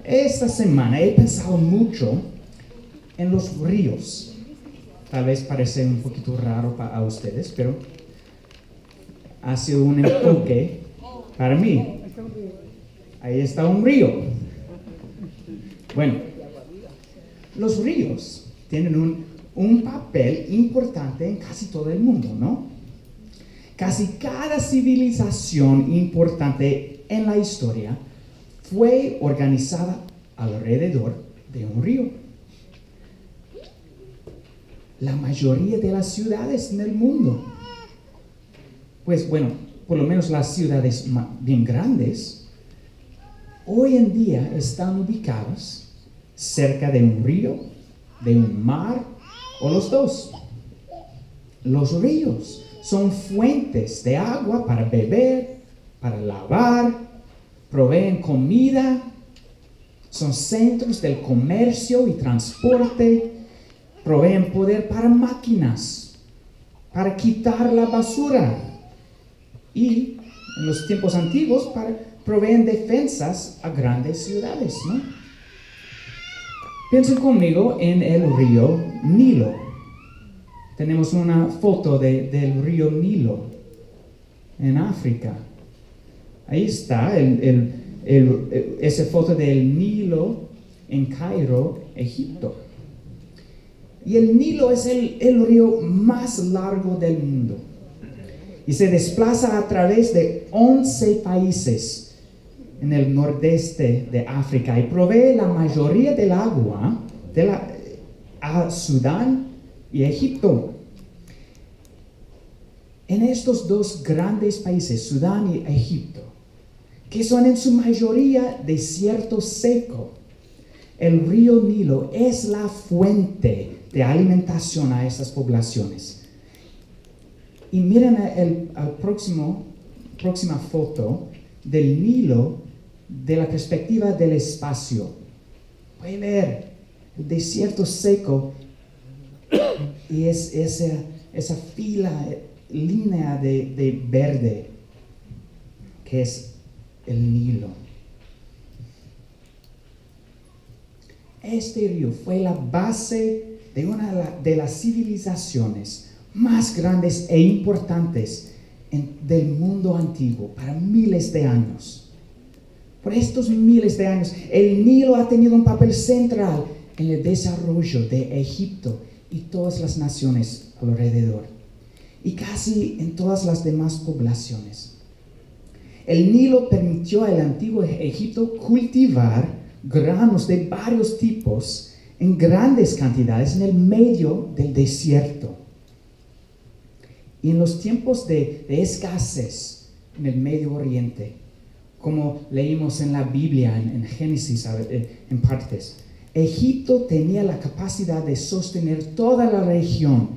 Esta semana he pensado mucho en los ríos. Tal vez parece un poquito raro a ustedes, pero ha sido un enfoque para mí. Ahí está un río. Bueno, los ríos tienen un papel importante en casi todo el mundo, ¿no? Casi cada civilización importante en la historia fue organizada alrededor de un río. La mayoría de las ciudades en el mundo, pues bueno, por lo menos las ciudades bien grandes, hoy en día están ubicadas cerca de un río, de un mar o los dos. Los ríos son fuentes de agua para beber, para lavar, proveen comida, son centros del comercio y transporte, proveen poder para máquinas, para quitar la basura y en los tiempos antiguos proveen defensas a grandes ciudades, ¿no? Piensen conmigo en el río Nilo. Tenemos una foto del río Nilo en África. Ahí está esa foto del Nilo en Cairo, Egipto. Y el Nilo es el río más largo del mundo. Y se desplaza a través de 11 países en el nordeste de África y provee la mayoría del agua a Sudán y Egipto. En estos dos grandes países, Sudán y Egipto, que son en su mayoría desierto seco, el río Nilo es la fuente de alimentación a estas poblaciones. Y miren la próxima foto del Nilo de la perspectiva del espacio. Pueden ver el desierto seco y esa línea de verde que es el Nilo. Este río fue la base de una de las civilizaciones más grandes e importantes del mundo antiguo para miles de años. Por estos miles de años, el Nilo ha tenido un papel central en el desarrollo de Egipto y todas las naciones alrededor, y casi en todas las demás poblaciones. El Nilo permitió al antiguo Egipto cultivar granos de varios tipos en grandes cantidades en el medio del desierto. Y en los tiempos de escasez en el Medio Oriente, como leímos en la Biblia, en Génesis, en partes, Egipto tenía la capacidad de sostener toda la región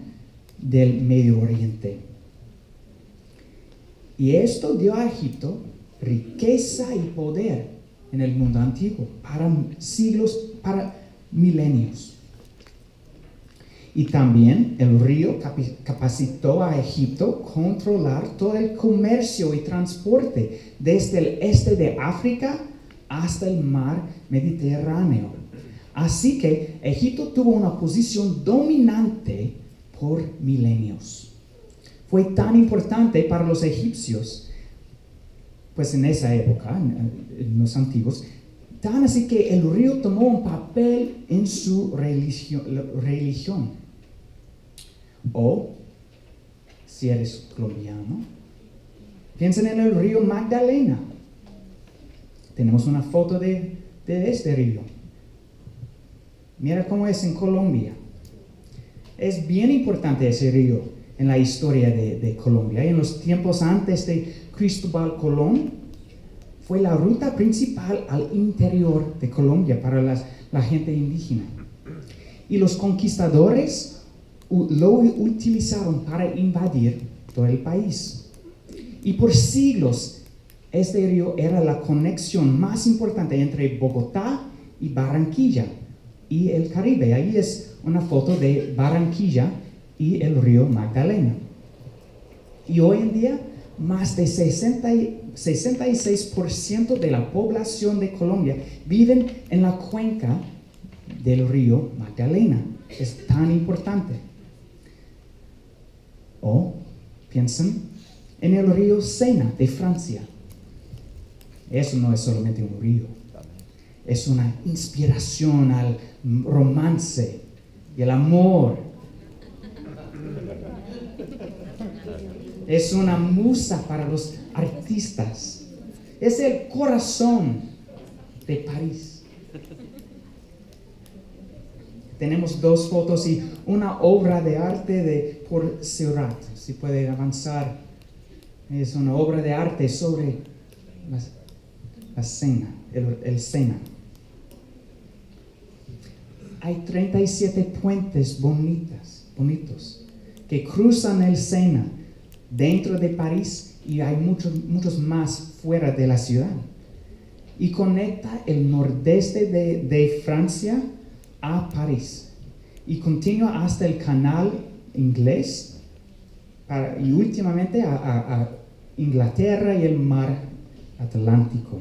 del Medio Oriente. Y esto dio a Egipto riqueza y poder en el mundo antiguo, para siglos, para milenios. Y también el río capacitó a Egipto controlar todo el comercio y transporte desde el este de África hasta el mar Mediterráneo. Así que Egipto tuvo una posición dominante por milenios. Fue tan importante para los egipcios, pues en esa época, en los antiguos, tan así que el río tomó un papel en su religión. O, si eres colombiano, piensen en el río Magdalena. Tenemos una foto de este río. Mira cómo es en Colombia. Es bien importante ese río en la historia de Colombia. Y en los tiempos antes de Cristóbal Colón, fue la ruta principal al interior de Colombia para la gente indígena. Y los conquistadores lo utilizaron para invadir todo el país. Y por siglos, este río era la conexión más importante entre Bogotá y Barranquilla y el Caribe. Ahí es una foto de Barranquilla y el río Magdalena. Y hoy en día, más de 66% de la población de Colombia viven en la cuenca del río Magdalena. Es tan importante. O piensen en el río Sena de Francia. Eso no es solamente un río. Es una inspiración al romance y el amor. Es una musa para los artistas. Es el corazón de París. Tenemos dos fotos y una obra de arte por Seurat. Si puede avanzar. Es una obra de arte sobre la Sena, el Sena. Hay 37 puentes bonitos que cruzan el Sena dentro de París y hay muchos más fuera de la ciudad. Y conecta el nordeste de Francia a París. Y continúa hasta el canal inglés y últimamente a Inglaterra y el mar Atlántico.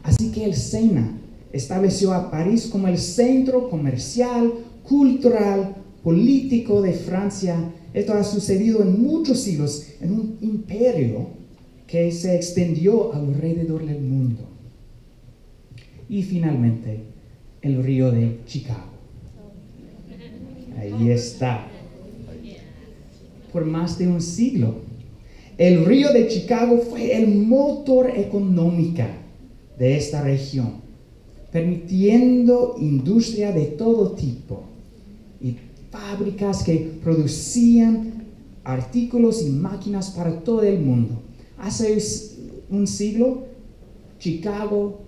Así que el Sena estableció a París como el centro comercial, cultural, político de Francia. Esto ha sucedido en muchos siglos, en un imperio que se extendió alrededor del mundo. Y finalmente, el río de Chicago. Ahí está. Por más de un siglo, el río de Chicago fue el motor económico de esta región, permitiendo industria de todo tipo y fábricas que producían artículos y máquinas para todo el mundo. Hace un siglo, Chicago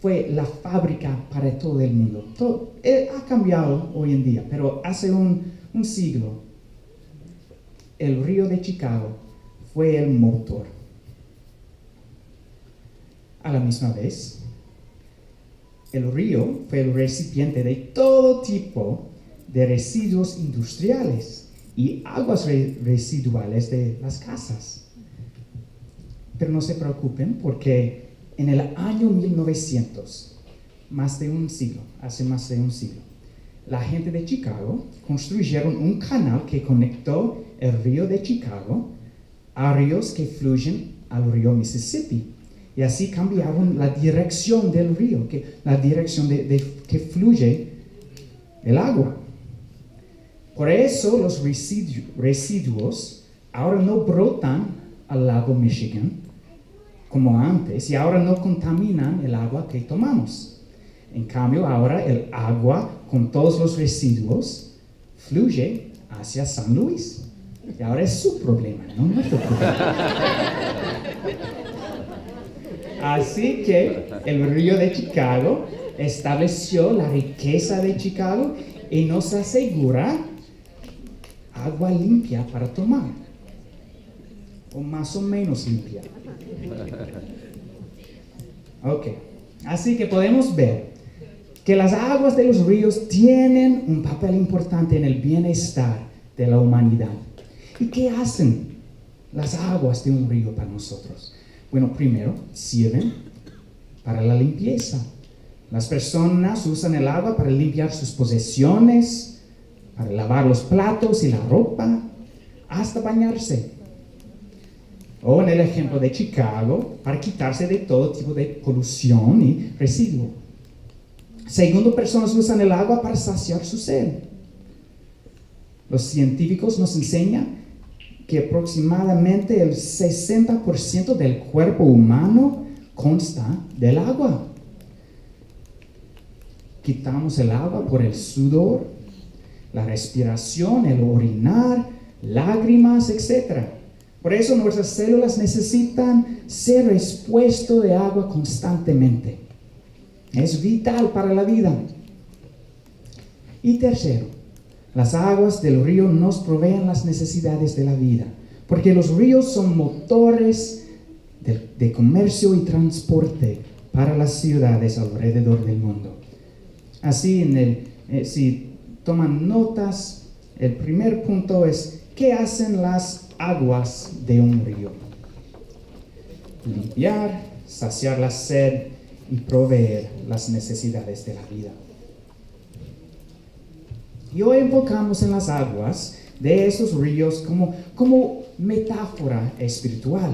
fue la fábrica para todo el mundo. Ha cambiado hoy en día, pero hace un siglo, el río de Chicago fue el motor. A la misma vez, el río fue el recipiente de todo tipo de residuos industriales y aguas residuales de las casas. Pero no se preocupen porque en el año 1900, hace más de un siglo, la gente de Chicago construyeron un canal que conectó el río de Chicago a ríos que fluyen al río Mississippi. Y así cambiaron la dirección del río, la dirección que fluye el agua. Por eso los residuos ahora no brotan al lago Michigan como antes y ahora no contaminan el agua que tomamos. En cambio, ahora el agua con todos los residuos fluye hacia San Luis. Y ahora es su problema, no me preocupa. Así que el río de Chicago estableció la riqueza de Chicago y nos asegura agua limpia para tomar, o más o menos limpia. Ok, así que podemos ver que las aguas de los ríos tienen un papel importante en el bienestar de la humanidad. ¿Y qué hacen las aguas de un río para nosotros? Bueno, primero, sirven para la limpieza. Las personas usan el agua para limpiar sus posesiones, para lavar los platos y la ropa, hasta bañarse. O en el ejemplo de Chicago, para quitarse de todo tipo de polución y residuo. Segundo, personas usan el agua para saciar su sed. Los científicos nos enseñan que aproximadamente el 60% del cuerpo humano consta del agua. Quitamos el agua por el sudor, la respiración, el orinar, lágrimas, etc. Por eso nuestras células necesitan ser expuestas de agua constantemente. Es vital para la vida. Y tercero, las aguas del río nos proveen las necesidades de la vida, porque los ríos son motores de comercio y transporte para las ciudades alrededor del mundo. Así, si toman notas, el primer punto es ¿qué hacen las aguas de un río? Limpiar, saciar la sed y proveer las necesidades de la vida. Y hoy enfocamos en las aguas de esos ríos como metáfora espiritual.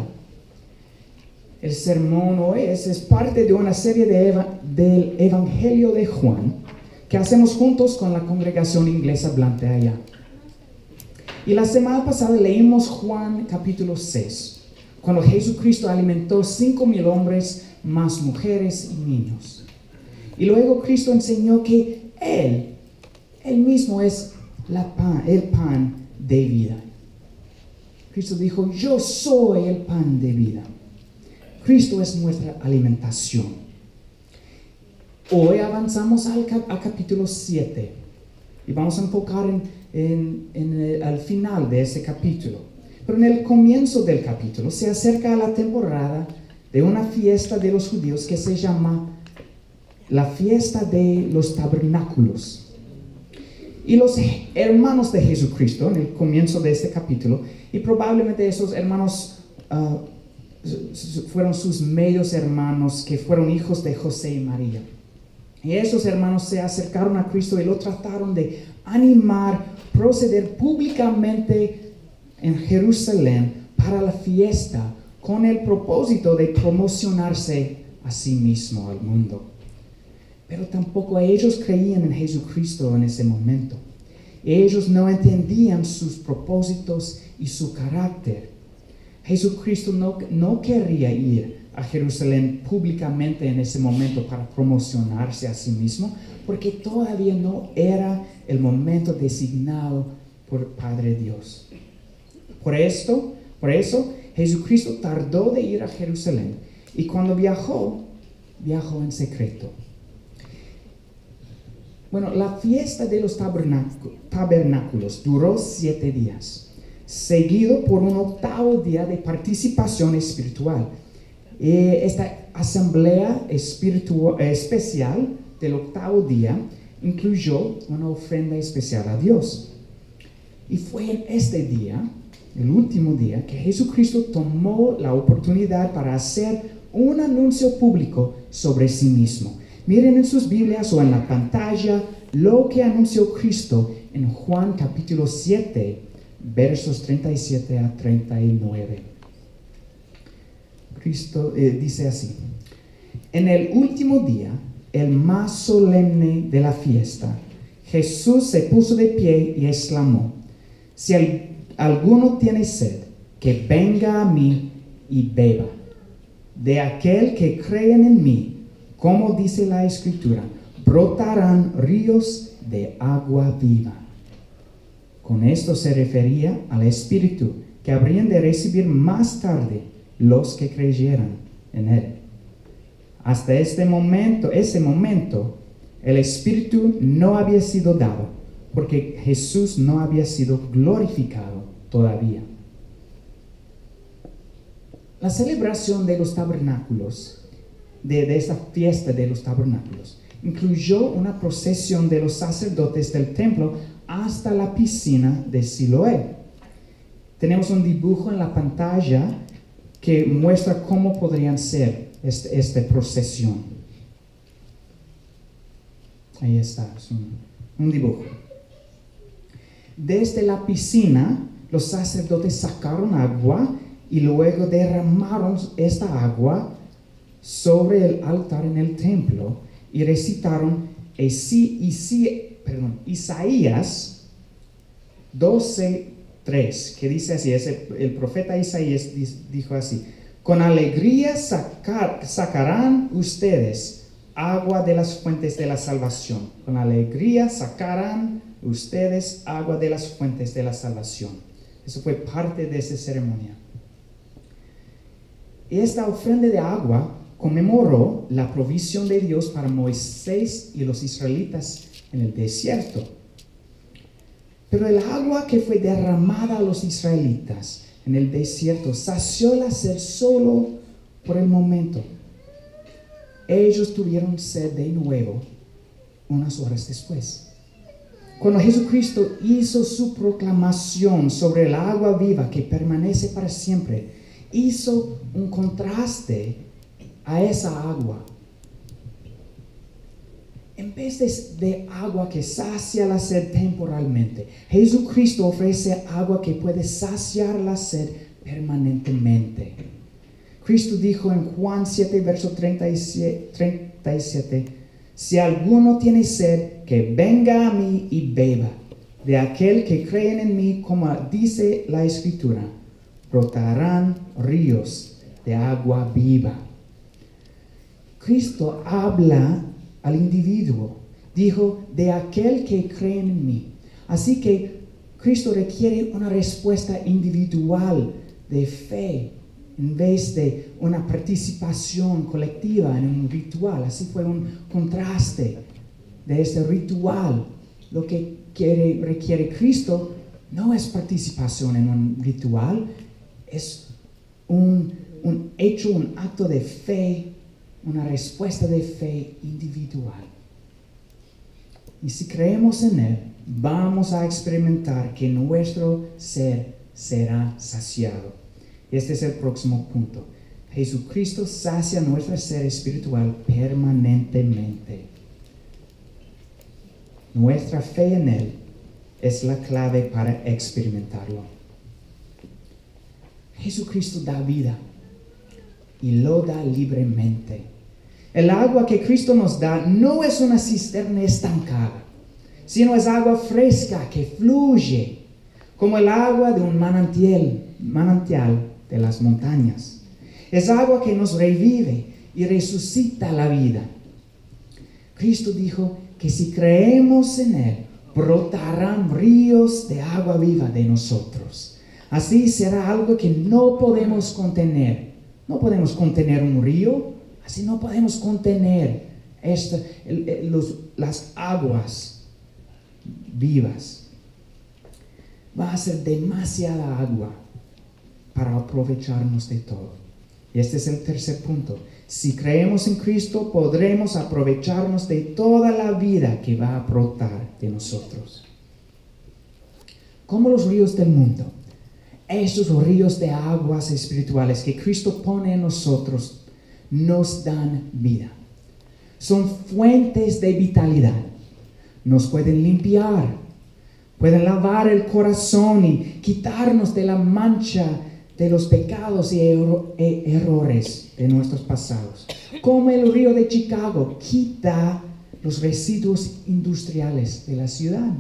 El sermón hoy es parte de una serie del Evangelio de Juan que hacemos juntos con la congregación inglesa hablante allá. Y la semana pasada leímos Juan capítulo 6, cuando Jesucristo alimentó 5,000 hombres, más mujeres y niños. Y luego Cristo enseñó que Él mismo es el pan de vida. Cristo dijo, yo soy el pan de vida. Cristo es nuestra alimentación. Hoy avanzamos al capítulo 7 y vamos a enfocar al final de ese capítulo. Pero en el comienzo del capítulo se acerca a la temporada de una fiesta de los judíos que se llama la fiesta de los tabernáculos. Y los hermanos de Jesucristo, en el comienzo de este capítulo, y probablemente esos hermanos fueron sus medios hermanos que fueron hijos de José y María. Y esos hermanos se acercaron a Cristo y lo trataron de animar, proceder públicamente en Jerusalén para la fiesta con el propósito de promocionarse a sí mismo al mundo. Pero tampoco ellos creían en Jesucristo en ese momento. Ellos no entendían sus propósitos y su carácter. Jesucristo no quería ir a Jerusalén públicamente en ese momento para promocionarse a sí mismo, porque todavía no era el momento designado por Padre Dios. Por eso Jesucristo tardó de ir a Jerusalén, y cuando viajó en secreto. Bueno, la fiesta de los tabernáculos duró 7 días, seguido por un 8º día de participación espiritual. Esta asamblea especial del 8º día incluyó una ofrenda especial a Dios. Y fue en este día, el último día, que Jesucristo tomó la oportunidad para hacer un anuncio público sobre sí mismo. Miren en sus Biblias o en la pantalla lo que anunció Cristo en Juan capítulo 7, versos 37 a 39. Cristo dice así: en el último día, el más solemne de la fiesta, Jesús se puso de pie y exclamó: si alguno tiene sed, que venga a mí y beba. De aquel que creen en mí, como dice la Escritura, brotarán ríos de agua viva. Con esto se refería al Espíritu que habrían de recibir más tarde los que creyeran en Él. Hasta ese momento, el Espíritu no había sido dado, porque Jesús no había sido glorificado todavía. La celebración de los tabernáculos, de esta fiesta de los tabernáculos, incluyó una procesión de los sacerdotes del templo hasta la piscina de Siloé. Tenemos un dibujo en la pantalla que muestra cómo podrían ser esta procesión. Ahí está, es un dibujo. Desde la piscina, los sacerdotes sacaron agua y luego derramaron esta agua sobre el altar en el templo y recitaron Isaías 12:3, que dice así, el profeta Isaías dijo así: con alegría sacarán ustedes agua de las fuentes de la salvación. Con alegría sacarán ustedes agua de las fuentes de la salvación. Eso fue parte de esa ceremonia. Esta ofrenda de agua conmemoró la provisión de Dios para Moisés y los israelitas en el desierto. Pero el agua que fue derramada a los israelitas en el desierto sació la sed solo por el momento. Ellos tuvieron sed de nuevo unas horas después. Cuando Jesucristo hizo su proclamación sobre el agua viva que permanece para siempre, hizo un contraste a esa agua. En vez de agua que sacia la sed temporalmente, Jesucristo ofrece agua que puede saciar la sed permanentemente. Cristo dijo en Juan 7, verso 37, si alguno tiene sed, que venga a mí y beba. De aquel que cree en mí, como dice la Escritura, brotarán ríos de agua viva. Cristo habla al individuo. Dijo, de aquel que cree en mí. Así que Cristo requiere una respuesta individual de fe, en vez de una participación colectiva en un ritual. Así fue un contraste de este ritual. Lo que requiere Cristo no es participación en un ritual, es un hecho, un acto de fe, una respuesta de fe individual. Y si creemos en Él, vamos a experimentar que nuestro ser será saciado. Este es el próximo punto. Jesucristo sacia nuestro ser espiritual permanentemente. Nuestra fe en Él es la clave para experimentarlo. Jesucristo da vida y lo da libremente. El agua que Cristo nos da no es una cisterna estancada, sino es agua fresca que fluye como el agua de un manantial de las montañas. Es agua que nos revive y resucita la vida. Cristo dijo que si creemos en Él, brotarán ríos de agua viva de nosotros. Así será algo que no podemos contener. No podemos contener un río, así no podemos contener las aguas vivas. Va a ser demasiada agua para aprovecharnos de todo. Y este es el tercer punto. Si creemos en Cristo, podremos aprovecharnos de toda la vida que va a brotar de nosotros. Como los ríos del mundo, esos ríos de aguas espirituales que Cristo pone en nosotros nos dan vida. Son fuentes de vitalidad. Nos pueden limpiar, pueden lavar el corazón y quitarnos de la mancha de los pecados y errores de nuestros pasados. Como el río de Chicago quita los residuos industriales de la ciudad.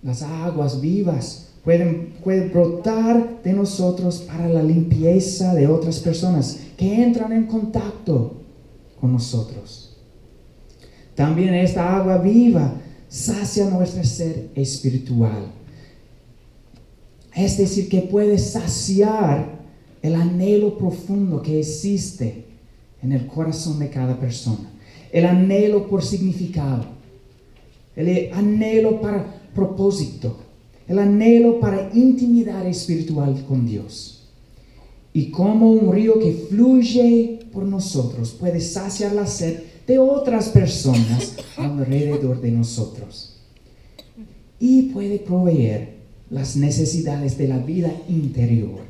Las aguas vivas pueden brotar de nosotros para la limpieza de otras personas que entran en contacto con nosotros. También esta agua viva sacia nuestro ser espiritual. Es decir, que puede saciar el anhelo profundo que existe en el corazón de cada persona. El anhelo por significado. El anhelo para propósito. El anhelo para intimidad espiritual con Dios. Y como un río que fluye por nosotros puede saciar la sed de otras personas alrededor de nosotros. Y puede proveer las necesidades de la vida interior.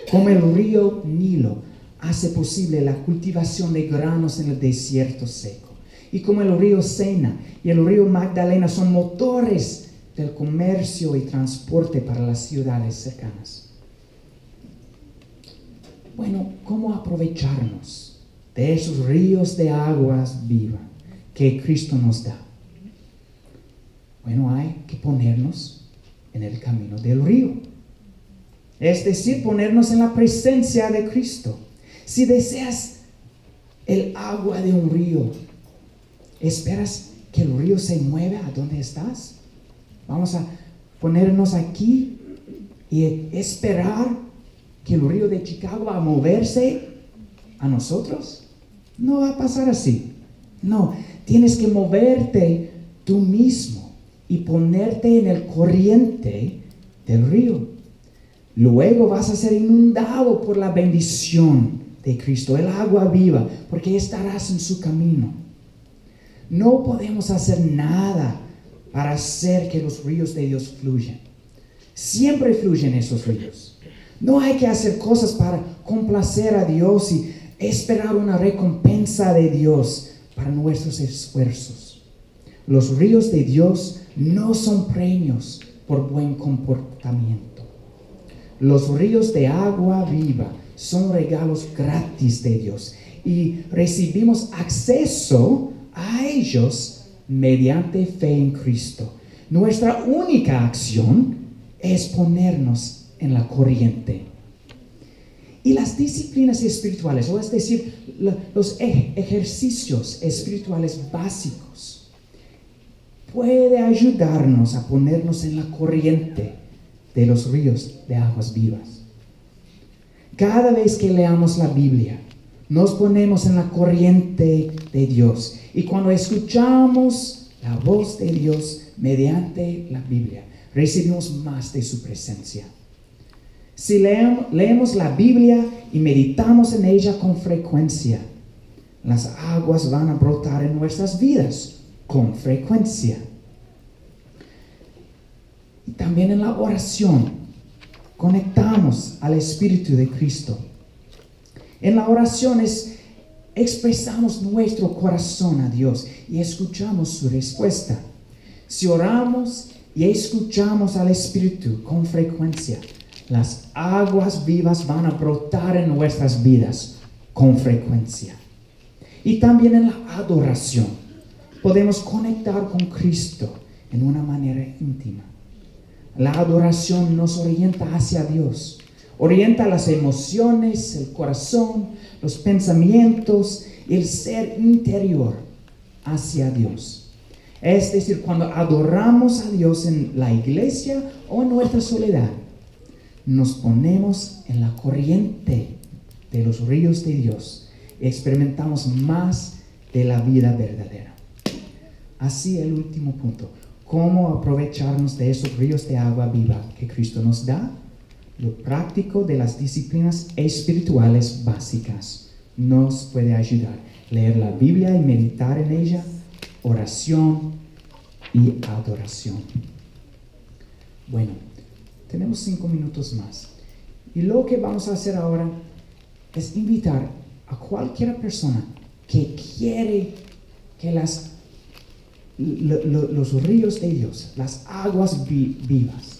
Como el río Nilo hace posible la cultivación de granos en el desierto seco. Y como el río Sena y el río Magdalena son motores del comercio y transporte para las ciudades cercanas. Bueno, ¿cómo aprovecharnos de esos ríos de aguas vivas que Cristo nos da? Bueno, hay que ponernos en el camino del río. Es decir, ponernos en la presencia de Cristo. Si deseas el agua de un río, ¿esperas que el río se mueva a donde estás? Vamos a ponernos aquí y esperar que el río de Chicago va a moverse a nosotros. No va a pasar así. No, tienes que moverte tú mismo y ponerte en el corriente del río. Luego vas a ser inundado por la bendición de Cristo, el agua viva, porque estarás en su camino. No podemos hacer nada para hacer que los ríos de Dios fluyan. Siempre fluyen esos ríos. No hay que hacer cosas para complacer a Dios y esperar una recompensa de Dios para nuestros esfuerzos. Los ríos de Dios no son premios por buen comportamiento. Los ríos de agua viva son regalos gratis de Dios y recibimos acceso a ellos mediante fe en Cristo. Nuestra única acción es ponernos en la corriente. Y las disciplinas espirituales, o es decir, los ejercicios espirituales básicos, puede ayudarnos a ponernos en la corriente de los ríos de aguas vivas. Cada vez que leamos la Biblia, nos ponemos en la corriente de Dios. Y cuando escuchamos la voz de Dios mediante la Biblia, recibimos más de su presencia. Si leemos la Biblia y meditamos en ella con frecuencia, las aguas van a brotar en nuestras vidas con frecuencia. Y también en la oración, conectamos al Espíritu de Cristo. En la oración expresamos nuestro corazón a Dios y escuchamos su respuesta. Si oramos y escuchamos al Espíritu con frecuencia, las aguas vivas van a brotar en nuestras vidas con frecuencia. Y también en la adoración podemos conectar con Cristo en una manera íntima. La adoración nos orienta hacia Dios, orienta las emociones, el corazón, los pensamientos, el ser interior hacia Dios. Es decir, cuando adoramos a Dios en la iglesia o en nuestra soledad, nos ponemos en la corriente de los ríos de Dios y experimentamos más de la vida verdadera. Así el último punto, ¿cómo aprovecharnos de esos ríos de agua viva que Cristo nos da? Lo práctico de las disciplinas espirituales básicas nos puede ayudar. Leer la Biblia y meditar en ella, oración y adoración. Bueno, tenemos 5 minutos más. Y lo que vamos a hacer ahora es invitar a cualquier persona que quiere que los ríos de Dios, las aguas vivas,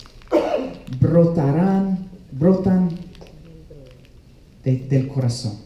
brotan del corazón.